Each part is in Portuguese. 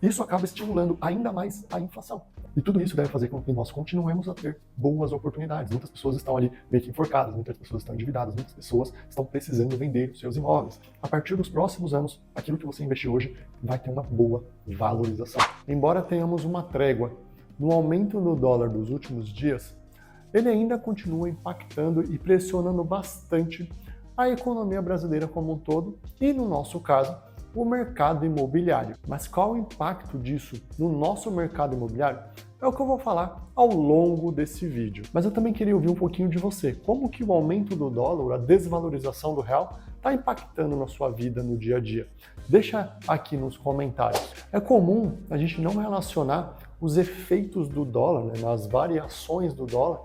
Isso acaba estimulando ainda mais a inflação. E tudo isso deve fazer com que nós continuemos a ter boas oportunidades. Muitas pessoas estão ali meio que enforcadas, muitas pessoas estão endividadas, muitas pessoas estão precisando vender os seus imóveis. A partir dos próximos anos, aquilo que você investir hoje vai ter uma boa valorização. Embora tenhamos uma trégua no aumento do dólar dos últimos dias, ele ainda continua impactando e pressionando bastante a economia brasileira como um todo e, no nosso caso, o mercado imobiliário. Mas qual o impacto disso no nosso mercado imobiliário? É o que eu vou falar ao longo desse vídeo. Mas eu também queria ouvir um pouquinho de você. Como que o aumento do dólar, a desvalorização do real, está impactando na sua vida no dia a dia? Deixa aqui nos comentários. É comum a gente não relacionar os efeitos do dólar, né, nas variações do dólar,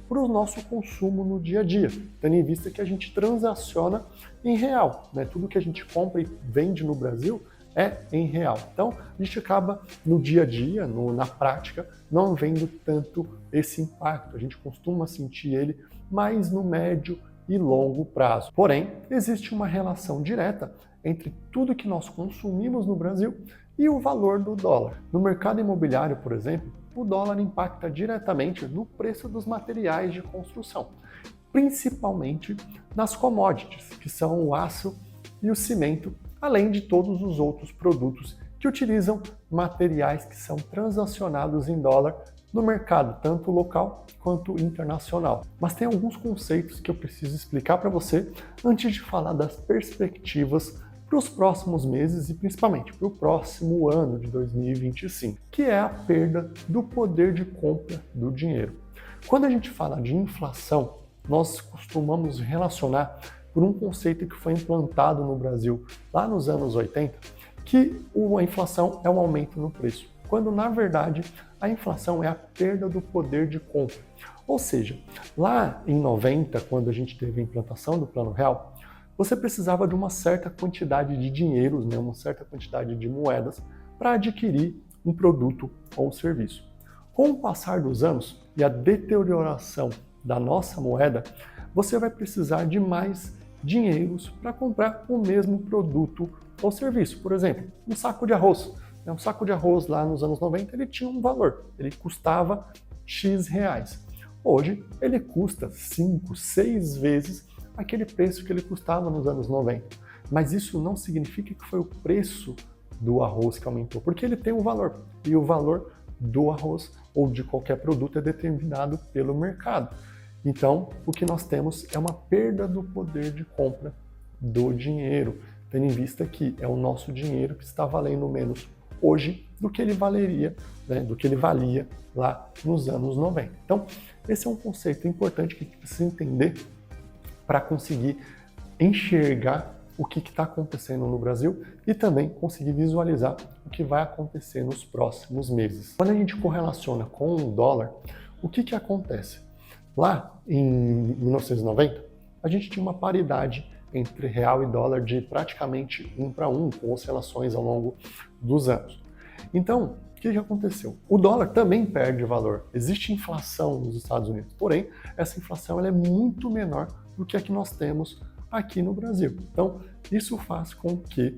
para o nosso consumo no dia a dia, tendo em vista que a gente transaciona em real, né? Tudo que a gente compra e vende no Brasil é em real. Então, a gente acaba no dia a dia, na prática, não vendo tanto esse impacto. A gente costuma sentir ele mais no médio e longo prazo. Porém, existe uma relação direta entre tudo que nós consumimos no Brasil e o valor do dólar. No mercado imobiliário, por exemplo, o dólar impacta diretamente no preço dos materiais de construção, principalmente nas commodities, que são o aço e o cimento, além de todos os outros produtos que utilizam materiais que são transacionados em dólar no mercado, tanto local quanto internacional. Mas tem alguns conceitos que eu preciso explicar para você antes de falar das perspectivas para os próximos meses e principalmente para o próximo ano de 2025, que é a perda do poder de compra do dinheiro. Quando a gente fala de inflação, nós costumamos relacionar por um conceito que foi implantado no Brasil lá nos anos 80, que a inflação é um aumento no preço, quando na verdade a inflação é a perda do poder de compra. Ou seja, lá em 90, quando a gente teve a implantação do Plano Real, você precisava de uma certa quantidade de dinheiros, né, uma certa quantidade de moedas para adquirir um produto ou um serviço. Com o passar dos anos e a deterioração da nossa moeda, você vai precisar de mais dinheiros para comprar o mesmo produto ou serviço. Por exemplo, um saco de arroz. Um saco de arroz lá nos anos 90 ele tinha um valor, ele custava X reais. Hoje ele custa 5, 6 vezes aquele preço que ele custava nos anos 90. Mas isso não significa que foi o preço do arroz que aumentou, porque ele tem um valor, e o valor do arroz ou de qualquer produto é determinado pelo mercado. Então, o que nós temos é uma perda do poder de compra do dinheiro, tendo em vista que é o nosso dinheiro que está valendo menos hoje do que ele valeria, né, do que ele valia lá nos anos 90. Então, esse é um conceito importante que precisa entender para conseguir enxergar o que está acontecendo no Brasil e também conseguir visualizar o que vai acontecer nos próximos meses. Quando a gente correlaciona com o dólar, o que acontece? Lá em 1990, a gente tinha uma paridade entre real e dólar de praticamente 1 para 1, com oscilações ao longo dos anos. Então, o que aconteceu? O dólar também perde valor. Existe inflação nos Estados Unidos, porém, essa inflação ela é muito menor do que a que nós temos aqui no Brasil. Então, isso faz com que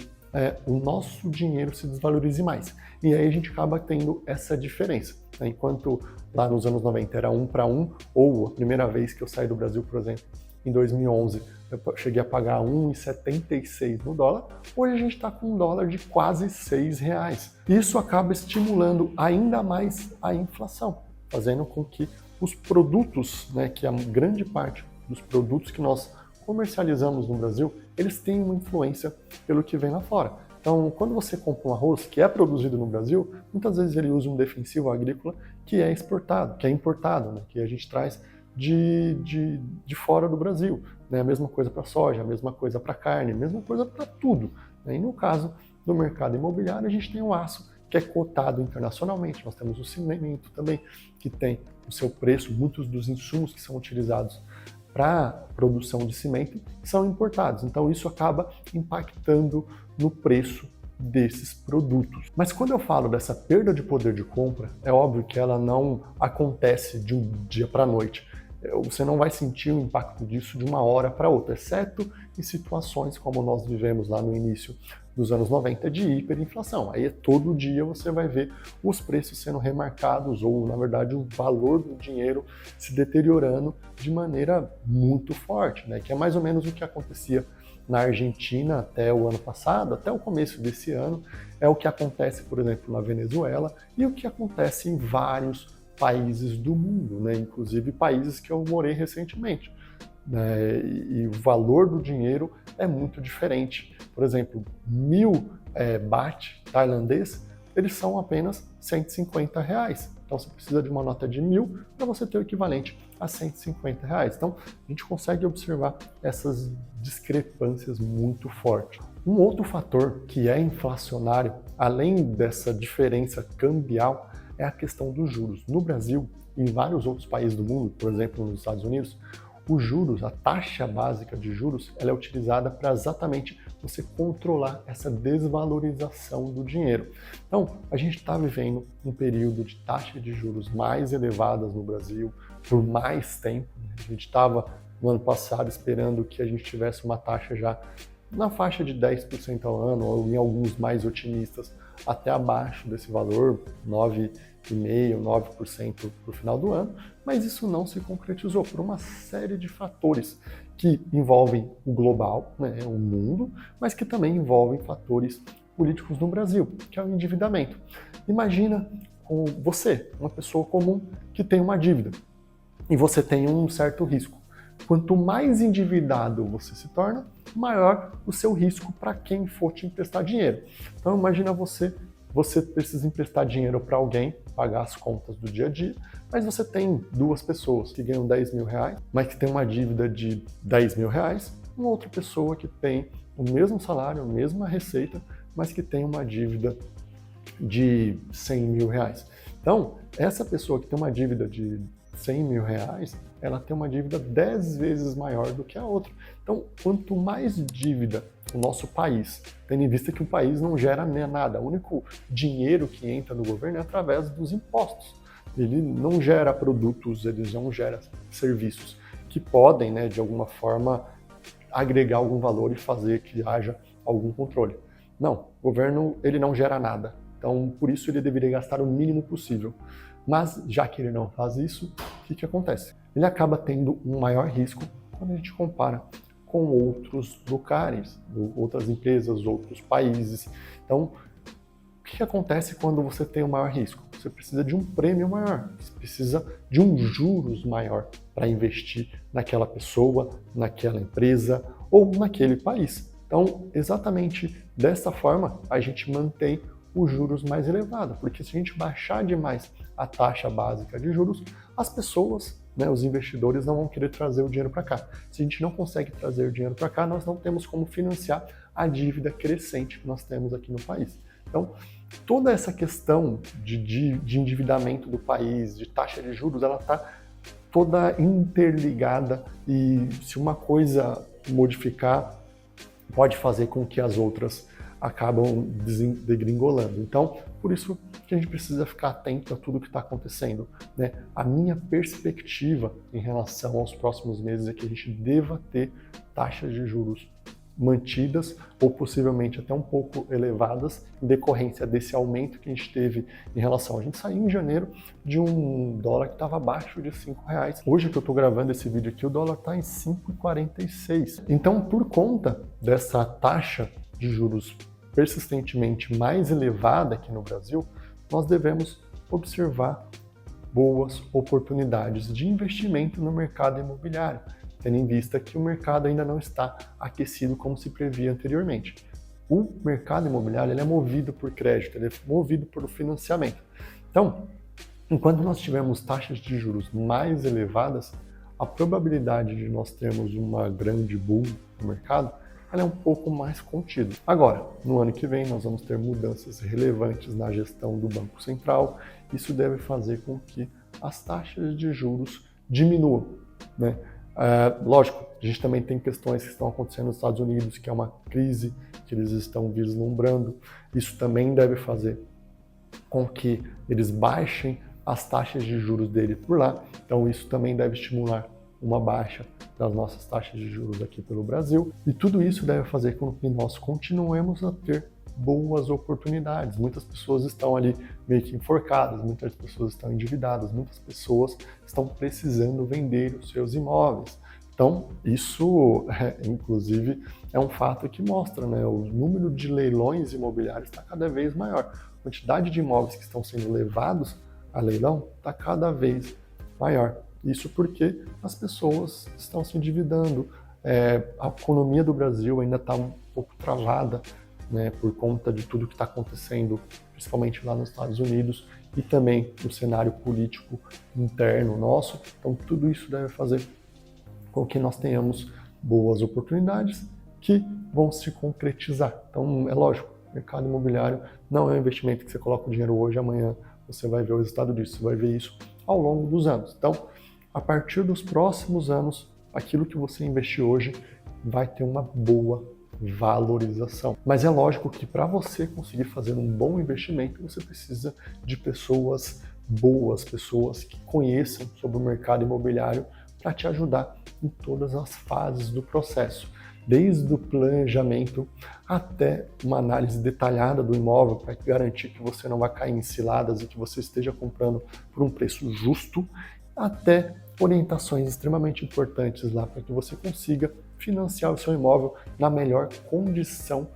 o nosso dinheiro se desvalorize mais. E aí a gente acaba tendo essa diferença. Né? Enquanto lá nos anos 90 era 1 para 1, ou a primeira vez que eu saí do Brasil, por exemplo, em 2011, eu cheguei a pagar 1,76 no dólar, hoje a gente está com um dólar de quase 6 reais. Isso acaba estimulando ainda mais a inflação, fazendo com que os produtos, né, que a grande parte dos produtos que nós comercializamos no Brasil, eles têm uma influência pelo que vem lá fora. Então, quando você compra um arroz que é produzido no Brasil, muitas vezes ele usa um defensivo agrícola que é exportado, que é importado, né, que a gente traz de fora do Brasil. Né? A mesma coisa para soja, a mesma coisa para carne, a mesma coisa para tudo. Né? E no caso do mercado imobiliário, a gente tem o aço, que é cotado internacionalmente. Nós temos o cimento também, que tem o seu preço, muitos dos insumos que são utilizados para produção de cimento são importados. Então isso acaba impactando no preço desses produtos. Mas quando eu falo dessa perda de poder de compra, é óbvio que ela não acontece de um dia para a noite. Você não vai sentir o impacto disso de uma hora para outra, exceto em situações como nós vivemos lá no início dos anos 90 de hiperinflação. Aí todo dia você vai ver os preços sendo remarcados ou, na verdade, o valor do dinheiro se deteriorando de maneira muito forte, né? Que é mais ou menos o que acontecia na Argentina até o ano passado, até o começo desse ano, é o que acontece, por exemplo, na Venezuela e o que acontece em vários países do mundo, né? Inclusive países que eu morei recentemente. Né? E o valor do dinheiro é muito diferente. Por exemplo, 1.000 baht tailandês, eles são apenas R$ 150. Então você precisa de uma nota de 1.000 para você ter o equivalente a R$ 150. Então a gente consegue observar essas discrepâncias muito fortes. Um outro fator que é inflacionário, além dessa diferença cambial, é a questão dos juros. No Brasil e em vários outros países do mundo, por exemplo nos Estados Unidos, os juros, a taxa básica de juros, ela é utilizada para exatamente você controlar essa desvalorização do dinheiro. Então, a gente está vivendo um período de taxa de juros mais elevadas no Brasil por mais tempo. A gente estava no ano passado esperando que a gente tivesse uma taxa já na faixa de 10% ao ano, ou em alguns mais otimistas, até abaixo desse valor, 9,5%, 9% para o final do ano, mas isso não se concretizou por uma série de fatores que envolvem o global, né, o mundo, mas que também envolvem fatores políticos no Brasil, que é o endividamento. Imagina com você, uma pessoa comum que tem uma dívida e você tem um certo risco. Quanto mais endividado você se torna, maior o seu risco para quem for te emprestar dinheiro. Então imagina você precisa emprestar dinheiro para alguém, pagar as contas do dia a dia, mas você tem duas pessoas que ganham R$ 10.000, mas que tem uma dívida de R$ 10.000, uma outra pessoa que tem o mesmo salário, a mesma receita, mas que tem uma dívida de R$ 100.000. Então, essa pessoa que tem uma dívida de R$ 100.000, ela tem uma dívida 10 vezes maior do que a outra. Então, quanto mais dívida o nosso país, tendo em vista que o país não gera nada, o único dinheiro que entra no governo é através dos impostos. Ele não gera produtos, ele não gera serviços que podem, né, de alguma forma, agregar algum valor e fazer que haja algum controle. Não, o governo ele não gera nada. Então, por isso ele deveria gastar o mínimo possível. Mas, já que ele não faz isso, o que acontece? Ele acaba tendo um maior risco quando a gente compara com outros lugares, outras empresas, outros países. Então, o que acontece quando você tem um maior risco? Você precisa de um prêmio maior, você precisa de um juros maior para investir naquela pessoa, naquela empresa ou naquele país. Então, exatamente dessa forma, a gente mantém os juros mais elevados, porque se a gente baixar demais a taxa básica de juros, as pessoas, né, os investidores não vão querer trazer o dinheiro para cá. Se a gente não consegue trazer o dinheiro para cá, nós não temos como financiar a dívida crescente que nós temos aqui no país. Então, toda essa questão de endividamento do país, de taxa de juros, ela está toda interligada e se uma coisa modificar, pode fazer com que as outras acabam degringolando. Então, por isso que a gente precisa ficar atento a tudo que está acontecendo, né? A minha perspectiva em relação aos próximos meses é que a gente deva ter taxas de juros mantidas ou possivelmente até um pouco elevadas em decorrência desse aumento que a gente teve em relação. A gente saiu em janeiro de um dólar que estava abaixo de R$5. Hoje que eu estou gravando esse vídeo aqui, o dólar está em 5,46. Então, por conta dessa taxa de juros persistentemente mais elevada aqui no Brasil, nós devemos observar boas oportunidades de investimento no mercado imobiliário, tendo em vista que o mercado ainda não está aquecido como se previa anteriormente. O mercado imobiliário ele é movido por crédito, ele é movido por financiamento. Então, enquanto nós tivermos taxas de juros mais elevadas, a probabilidade de nós termos uma grande boom no mercado ela é um pouco mais contida. Agora, no ano que vem, nós vamos ter mudanças relevantes na gestão do Banco Central. Isso deve fazer com que as taxas de juros diminuam, né? Lógico, a gente também tem questões que estão acontecendo nos Estados Unidos, que é uma crise que eles estão vislumbrando. Isso também deve fazer com que eles baixem as taxas de juros dele por lá. Então, isso também deve estimular uma baixa das nossas taxas de juros aqui pelo Brasil. E tudo isso deve fazer com que nós continuemos a ter boas oportunidades. Muitas pessoas estão ali meio que enforcadas, muitas pessoas estão endividadas, muitas pessoas estão precisando vender os seus imóveis. Então, isso, inclusive, é um fato que mostra, né? O número de leilões imobiliários está cada vez maior. A quantidade de imóveis que estão sendo levados a leilão está cada vez maior. Isso porque as pessoas estão se endividando. A economia do Brasil ainda está um pouco travada, né, por conta de tudo que está acontecendo, principalmente lá nos Estados Unidos, e também o cenário político interno nosso. Então, tudo isso deve fazer com que nós tenhamos boas oportunidades que vão se concretizar. Então, é lógico, o mercado imobiliário não é um investimento que você coloca o dinheiro hoje e amanhã você vai ver o resultado disso, você vai ver isso ao longo dos anos. Então, a partir dos próximos anos, aquilo que você investir hoje vai ter uma boa valorização. Mas é lógico que para você conseguir fazer um bom investimento, você precisa de pessoas boas, pessoas que conheçam sobre o mercado imobiliário para te ajudar em todas as fases do processo, desde o planejamento até uma análise detalhada do imóvel para garantir que você não vai cair em ciladas e que você esteja comprando por um preço justo, até orientações extremamente importantes lá para que você consiga financiar o seu imóvel na melhor condição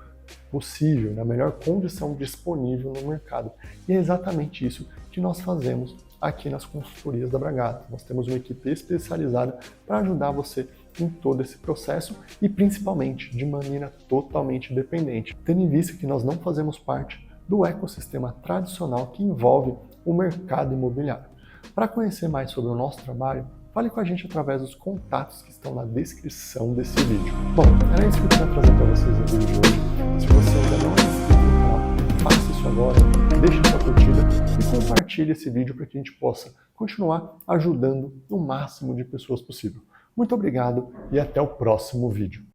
possível, na melhor condição disponível no mercado. E é exatamente isso que nós fazemos aqui nas consultorias da Bragata. Nós temos uma equipe especializada para ajudar você em todo esse processo e principalmente de maneira totalmente independente, tendo em vista que nós não fazemos parte do ecossistema tradicional que envolve o mercado imobiliário. Para conhecer mais sobre o nosso trabalho, fale com a gente através dos contatos que estão na descrição desse vídeo. Bom, era isso que eu queria trazer para vocês no vídeo de hoje. Se você ainda não é inscrito no canal, faça isso agora, deixe sua curtida e compartilhe esse vídeo para que a gente possa continuar ajudando o máximo de pessoas possível. Muito obrigado e até o próximo vídeo.